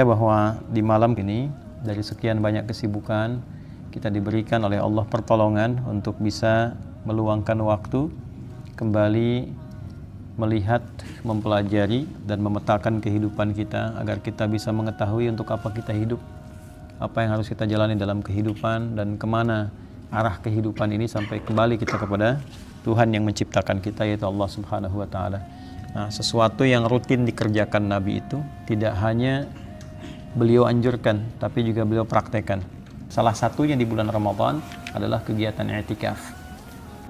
Bahwa di malam ini dari sekian banyak kesibukan kita diberikan oleh Allah pertolongan untuk bisa meluangkan waktu kembali melihat, mempelajari dan memetakan kehidupan kita agar kita bisa mengetahui untuk apa kita hidup, apa yang harus kita jalani dalam kehidupan dan kemana arah kehidupan ini sampai kembali kita kepada Tuhan yang menciptakan kita, yaitu Allah Subhanahu wa Ta'ala. Nah, sesuatu yang rutin dikerjakan Nabi itu tidak hanya beliau anjurkan, tapi juga beliau praktekkan. Salah satunya di bulan Ramadan adalah kegiatan i'tikaf.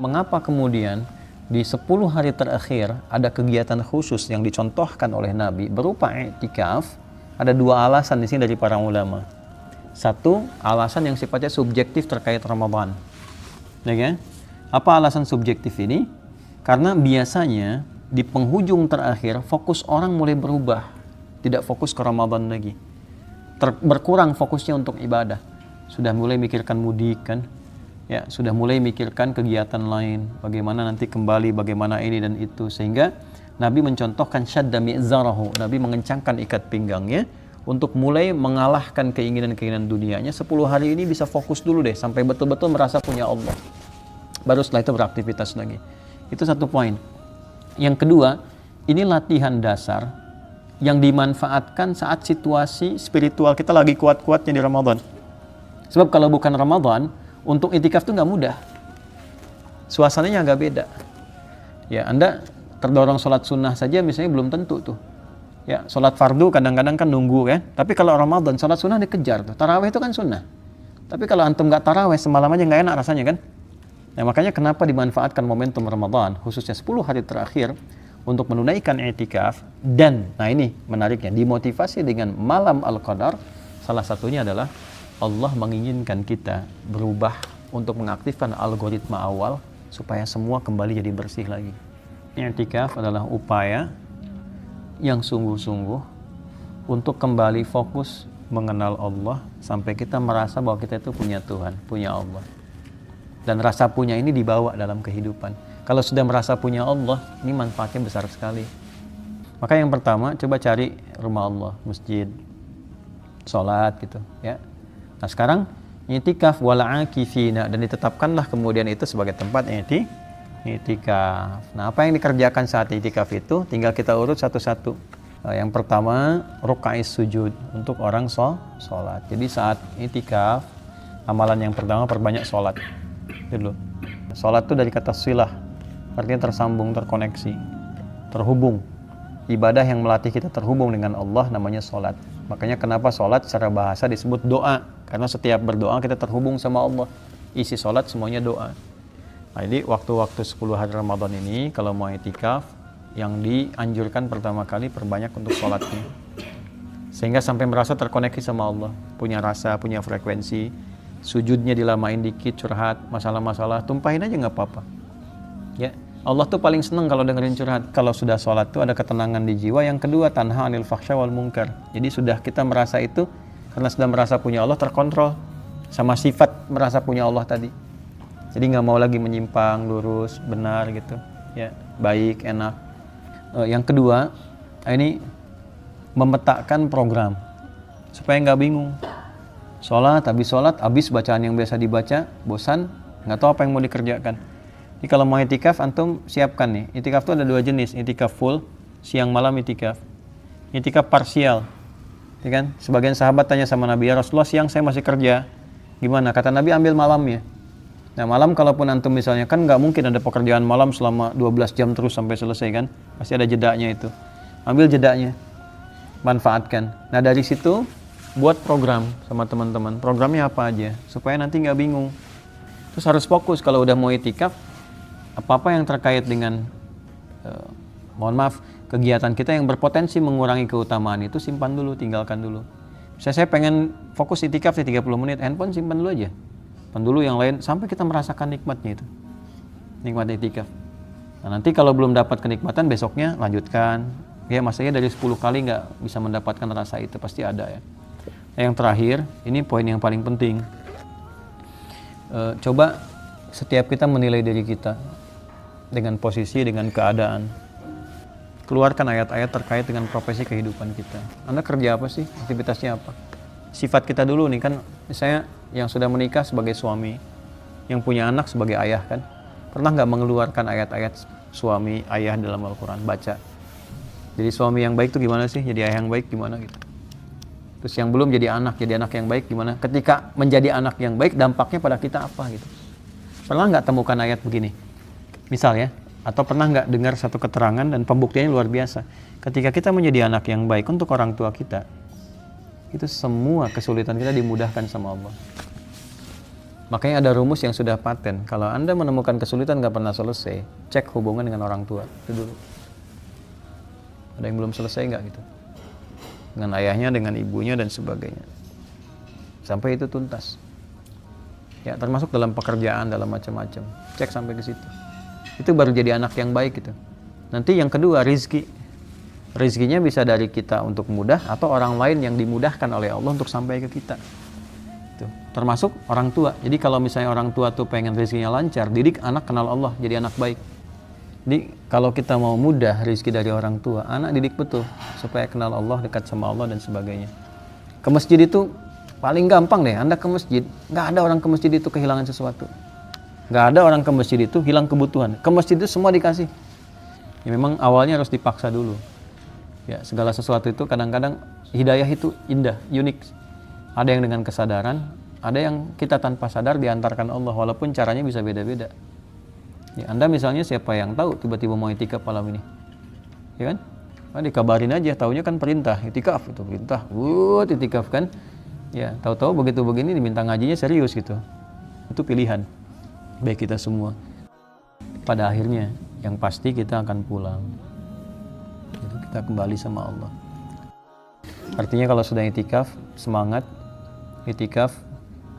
Mengapa kemudian di 10 hari terakhir ada kegiatan khusus yang dicontohkan oleh Nabi berupa i'tikaf? Ada dua alasan di sini dari para ulama. Satu, alasan yang sifatnya subjektif terkait Ramadan. Ya kan? Apa alasan subjektif ini? Karena biasanya di penghujung terakhir fokus orang mulai berubah, tidak fokus ke Ramadan lagi. Berkurang fokusnya untuk ibadah, sudah mulai mikirkan mudik kan, ya sudah mulai mikirkan kegiatan lain, bagaimana nanti kembali, bagaimana ini dan itu, sehingga Nabi mencontohkan syadda mi'zarahu, Nabi mengencangkan ikat pinggangnya untuk mulai mengalahkan keinginan-keinginan dunianya. 10 hari ini bisa fokus dulu deh sampai betul-betul merasa punya Allah, baru setelah itu beraktivitas lagi. Itu satu poin. Yang kedua, ini latihan dasar yang dimanfaatkan saat situasi spiritual kita lagi kuat-kuatnya di Ramadan. Sebab kalau bukan Ramadan, untuk itikaf itu nggak mudah. Suasananya agak beda. Ya, Anda terdorong sholat sunnah saja misalnya belum tentu tuh. Ya, sholat fardu kadang-kadang kan nunggu kan. Tapi kalau Ramadan, sholat sunnah dikejar tuh. Tarawih itu kan sunnah. Tapi kalau antum nggak tarawih, semalam aja nggak enak rasanya kan. Nah, makanya kenapa dimanfaatkan momentum Ramadan, khususnya 10 hari terakhir, untuk menunaikan i'tikaf. Dan nah ini menariknya, dimotivasi dengan malam Al-Qadar. Salah satunya adalah Allah menginginkan kita berubah untuk mengaktifkan algoritma awal supaya semua kembali jadi bersih lagi. I'tikaf adalah upaya yang sungguh-sungguh untuk kembali fokus mengenal Allah sampai kita merasa bahwa kita itu punya Tuhan, punya Allah. Dan rasa punya ini dibawa dalam kehidupan. Kalau sudah merasa punya Allah, ini manfaatnya besar sekali. Maka yang pertama, coba cari rumah Allah, masjid, sholat gitu ya. Nah sekarang i'tikaf wal'akifina, dan ditetapkanlah kemudian itu sebagai tempat i'tikaf. Nah apa yang dikerjakan saat i'tikaf itu tinggal kita urut satu-satu. Yang pertama, ruka'is sujud untuk orang sholat. Jadi saat i'tikaf, amalan yang pertama perbanyak sholat. Dulu. Sholat itu dari kata silah, artinya tersambung, terkoneksi, terhubung. Ibadah yang melatih kita terhubung dengan Allah namanya sholat. Makanya kenapa sholat secara bahasa disebut doa, karena setiap berdoa kita terhubung sama Allah. Isi sholat semuanya doa. Nah, jadi waktu-waktu 10 hari Ramadan ini kalau mau i'tikaf, yang dianjurkan pertama kali perbanyak untuk sholatnya, sehingga sampai merasa terkoneksi sama Allah, punya rasa, punya frekuensi. Sujudnya dilamain dikit, curhat, masalah-masalah, tumpahin aja nggak apa-apa. Ya, Allah tuh paling seneng kalau dengerin curhat. Kalau sudah sholat tuh ada ketenangan di jiwa. Yang kedua, tanha anil fakhsya wal munkar. Jadi sudah kita merasa itu, karena sudah merasa punya Allah, terkontrol sama sifat merasa punya Allah tadi. Jadi nggak mau lagi menyimpang, lurus, benar gitu. Ya, baik, enak. Yang kedua, ini memetakan program supaya nggak bingung. Sholat, habis bacaan yang biasa dibaca, bosan, nggak tahu apa yang mau dikerjakan. Jadi kalau mau i'tikaf, antum siapkan nih. I'tikaf itu ada dua jenis, i'tikaf full, siang malam i'tikaf. I'tikaf parsial, ya kan? Sebagian sahabat tanya sama Nabi, ya Rasulullah siang saya masih kerja, gimana? Kata Nabi, ambil malamnya. Nah malam kalaupun antum misalnya, kan nggak mungkin ada pekerjaan malam selama 12 jam terus sampai selesai kan? Pasti ada jedanya itu. Ambil jedanya, manfaatkan. Nah dari situ, buat program sama teman-teman. Programnya apa aja supaya nanti nggak bingung. Terus harus fokus kalau udah mau i'tikaf, apa-apa yang terkait dengan kegiatan kita yang berpotensi mengurangi keutamaan itu simpan dulu, tinggalkan dulu. Saya pengen fokus i'tikaf di 30 menit, handphone simpan dulu aja. Simpan dulu yang lain sampai kita merasakan nikmatnya itu. Nikmat i'tikaf. Nah, nanti kalau belum dapat kenikmatan besoknya lanjutkan. Ya maksudnya dari 10 kali nggak bisa mendapatkan rasa itu, pasti ada ya. Yang terakhir, ini poin yang paling penting. Coba setiap kita menilai diri kita dengan posisi, dengan keadaan. keluarkan ayat-ayat terkait dengan profesi kehidupan kita. Anda kerja apa sih? Aktivitasnya apa? Sifat kita dulu nih kan, misalnya yang sudah menikah sebagai suami, yang punya anak sebagai ayah kan, pernah nggak mengeluarkan ayat-ayat suami ayah dalam Al-Quran? Baca. Jadi suami yang baik itu gimana sih? Jadi ayah yang baik gimana gitu? Terus yang belum jadi anak yang baik gimana? Ketika menjadi anak yang baik, dampaknya pada kita apa gitu? Pernah nggak temukan ayat begini? Misal ya, atau pernah nggak dengar satu keterangan dan pembuktiannya luar biasa? Ketika kita menjadi anak yang baik untuk orang tua kita, itu semua kesulitan kita dimudahkan sama Allah. Makanya ada rumus yang sudah paten. Kalau Anda menemukan kesulitan nggak pernah selesai, cek hubungan dengan orang tua itu dulu. Ada yang belum selesai nggak gitu? Dengan ayahnya, dengan ibunya dan sebagainya. Sampai itu tuntas. Ya, termasuk dalam pekerjaan, dalam macam-macam. Cek sampai ke situ. Itu baru jadi anak yang baik gitu. Nanti yang kedua, rizki. Rizkinya bisa dari kita untuk mudah atau orang lain yang dimudahkan oleh Allah untuk sampai ke kita. Itu. Termasuk orang tua. Jadi kalau misalnya orang tua tuh pengen rizkinya lancar, didik anak kenal Allah, jadi anak baik. Jadi kalau kita mau mudah rizki dari orang tua, anak didik betul supaya kenal Allah, dekat sama Allah dan sebagainya. Ke masjid itu paling gampang deh. Anda ke masjid, nggak ada orang ke masjid itu kehilangan sesuatu. Nggak ada orang ke masjid itu hilang kebutuhan. Ke masjid itu semua dikasih. Ya memang awalnya harus dipaksa dulu. Ya, segala sesuatu itu kadang-kadang hidayah itu indah, unik. Ada yang dengan kesadaran, ada yang kita tanpa sadar diantarkan Allah, walaupun caranya bisa beda-beda. Ya, Anda misalnya siapa yang tahu tiba-tiba mau itikaf malam ini? Ya kan? Nah, dikabarin aja, taunya kan perintah, itikaf itu perintah. Itikaf kan? Ya, tahu-tahu begitu begini diminta ngajinya serius gitu. Itu pilihan baik kita semua. Pada akhirnya yang pasti kita akan pulang. Kita kembali sama Allah. Artinya kalau sudah itikaf, semangat. Itikaf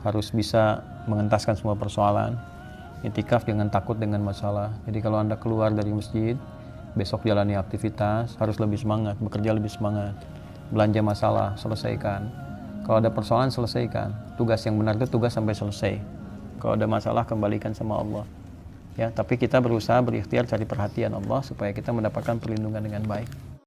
harus bisa mengentaskan semua persoalan. Itikaf jangan takut dengan masalah. Jadi kalau Anda keluar dari masjid, besok jalani aktivitas, harus lebih semangat, bekerja lebih semangat. Belanja masalah, selesaikan. Kalau ada persoalan, selesaikan. Tugas yang benar itu tugas sampai selesai. Kalau ada masalah, kembalikan sama Allah. Ya, tapi kita berusaha berikhtiar cari perhatian Allah supaya kita mendapatkan perlindungan dengan baik.